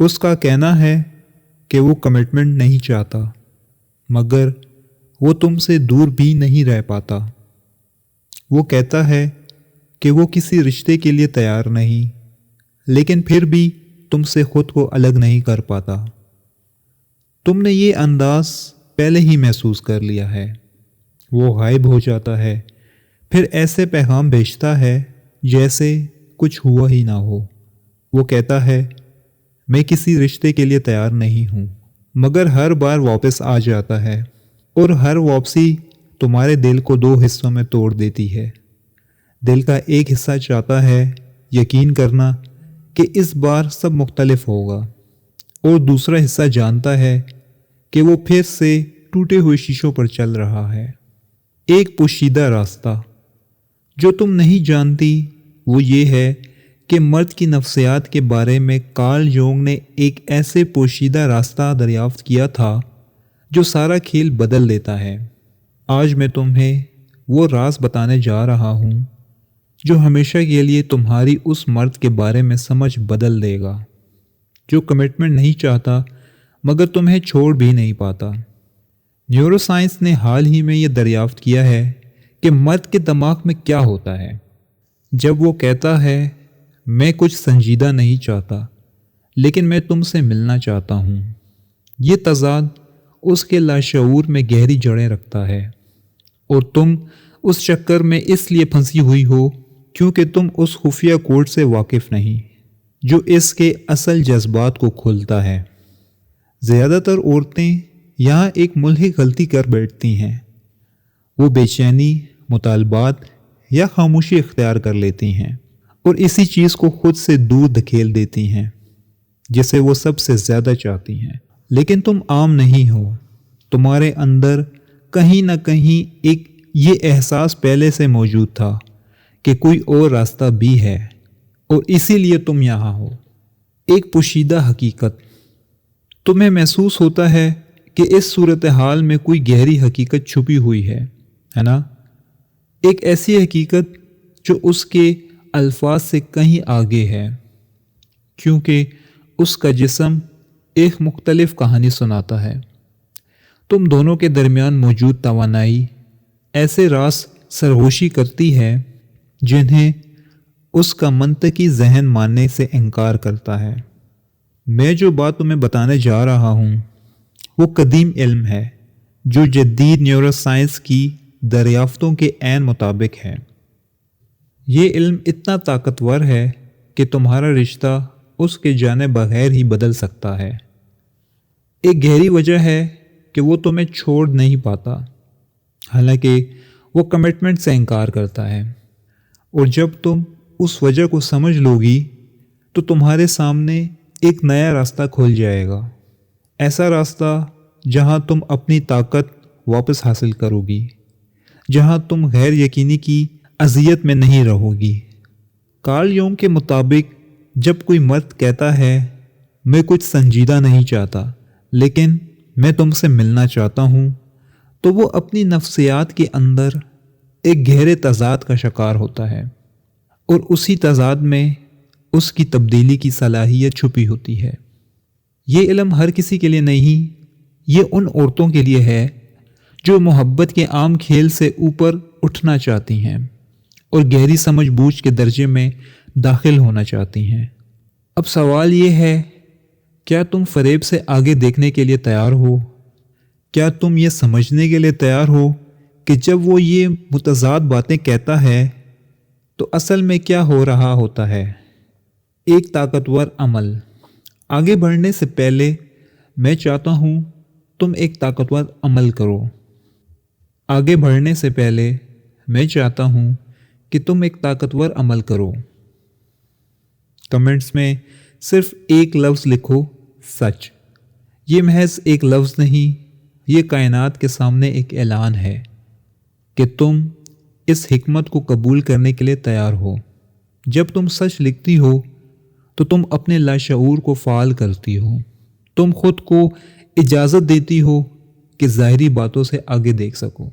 اس کا کہنا ہے کہ وہ کمٹمنٹ نہیں چاہتا، مگر وہ تم سے دور بھی نہیں رہ پاتا۔ وہ کہتا ہے کہ وہ کسی رشتے کے لیے تیار نہیں، لیکن پھر بھی تم سے خود کو الگ نہیں کر پاتا۔ تم نے یہ انداز پہلے ہی محسوس کر لیا ہے۔ وہ غائب ہو جاتا ہے، پھر ایسے پیغام بھیجتا ہے جیسے کچھ ہوا ہی نہ ہو۔ وہ کہتا ہے میں کسی رشتے کے لیے تیار نہیں ہوں، مگر ہر بار واپس آ جاتا ہے، اور ہر واپسی تمہارے دل کو 2 حصوں میں توڑ دیتی ہے۔ دل کا ایک حصہ چاہتا ہے یقین کرنا کہ اس بار سب مختلف ہوگا، اور دوسرا حصہ جانتا ہے کہ وہ پھر سے ٹوٹے ہوئے شیشوں پر چل رہا ہے۔ ایک پوشیدہ راستہ جو تم نہیں جانتی وہ یہ ہے کہ مرد کی نفسیات کے بارے میں کارل جونگ نے ایک ایسے پوشیدہ راستہ دریافت کیا تھا جو سارا کھیل بدل دیتا ہے۔ آج میں تمہیں وہ راز بتانے جا رہا ہوں جو ہمیشہ کے لیے تمہاری اس مرد کے بارے میں سمجھ بدل دے گا جو کمٹمنٹ نہیں چاہتا مگر تمہیں چھوڑ بھی نہیں پاتا۔ نیورو سائنس نے حال ہی میں یہ دریافت کیا ہے کہ مرد کے دماغ میں کیا ہوتا ہے جب وہ کہتا ہے میں کچھ سنجیدہ نہیں چاہتا لیکن میں تم سے ملنا چاہتا ہوں۔ یہ تضاد اس کے لاشعور میں گہری جڑیں رکھتا ہے، اور تم اس چکر میں اس لیے پھنسی ہوئی ہو کیونکہ تم اس خفیہ کوڈ سے واقف نہیں جو اس کے اصل جذبات کو کھولتا ہے۔ زیادہ تر عورتیں یہاں ایک ملحق غلطی کر بیٹھتی ہیں۔ وہ بے چینی، مطالبات یا خاموشی اختیار کر لیتی ہیں اور اسی چیز کو خود سے دور دھکیل دیتی ہیں جسے وہ سب سے زیادہ چاہتی ہیں۔ لیکن تم عام نہیں ہو، تمہارے اندر کہیں نہ کہیں ایک یہ احساس پہلے سے موجود تھا کہ کوئی اور راستہ بھی ہے، اور اسی لیے تم یہاں ہو۔ ایک پوشیدہ حقیقت۔ تمہیں محسوس ہوتا ہے کہ اس صورتحال میں کوئی گہری حقیقت چھپی ہوئی ہے نا؟ ایک ایسی حقیقت جو اس کے الفاظ سے کہیں آگے ہے، کیونکہ اس کا جسم ایک مختلف کہانی سناتا ہے۔ تم دونوں کے درمیان موجود توانائی ایسے راز سرگوشی کرتی ہے جنہیں اس کا منطقی ذہن ماننے سے انکار کرتا ہے۔ میں جو بات تمہیں بتانے جا رہا ہوں وہ قدیم علم ہے جو جدید نیورو سائنس کی دریافتوں کے عین مطابق ہے۔ یہ علم اتنا طاقتور ہے کہ تمہارا رشتہ اس کے جانے بغیر ہی بدل سکتا ہے۔ ایک گہری وجہ ہے کہ وہ تمہیں چھوڑ نہیں پاتا، حالانکہ وہ کمٹمنٹ سے انکار کرتا ہے، اور جب تم اس وجہ کو سمجھ لو گی تو تمہارے سامنے ایک نیا راستہ کھل جائے گا، ایسا راستہ جہاں تم اپنی طاقت واپس حاصل کرو گی، جہاں تم غیر یقینی کی اذیت میں نہیں رہو گی۔ کارل یونگ کے مطابق جب کوئی مرد کہتا ہے میں کچھ سنجیدہ نہیں چاہتا لیکن میں تم سے ملنا چاہتا ہوں، تو وہ اپنی نفسیات کے اندر ایک گہرے تضاد کا شکار ہوتا ہے، اور اسی تضاد میں اس کی تبدیلی کی صلاحیت چھپی ہوتی ہے۔ یہ علم ہر کسی کے لیے نہیں، یہ ان عورتوں کے لیے ہے جو محبت کے عام کھیل سے اوپر اٹھنا چاہتی ہیں اور گہری سمجھ بوجھ کے درجے میں داخل ہونا چاہتی ہیں۔ اب سوال یہ ہے، کیا تم فریب سے آگے دیکھنے کے لیے تیار ہو؟ کیا تم یہ سمجھنے کے لیے تیار ہو کہ جب وہ یہ متضاد باتیں کہتا ہے تو اصل میں کیا ہو رہا ہوتا ہے؟ ایک طاقتور عمل۔ آگے بڑھنے سے پہلے میں چاہتا ہوں تم ایک طاقتور عمل کرو۔ آگے بڑھنے سے پہلے میں چاہتا ہوں کہ تم ایک طاقتور عمل کرو۔ کمنٹس میں صرف ایک لفظ لکھو، سچ۔ یہ محض ایک لفظ نہیں، یہ کائنات کے سامنے ایک اعلان ہے کہ تم اس حکمت کو قبول کرنے کے لیے تیار ہو۔ جب تم سچ لکھتی ہو تو تم اپنے لاشعور کو فعال کرتی ہو، تم خود کو اجازت دیتی ہو کہ ظاہری باتوں سے آگے دیکھ سکو۔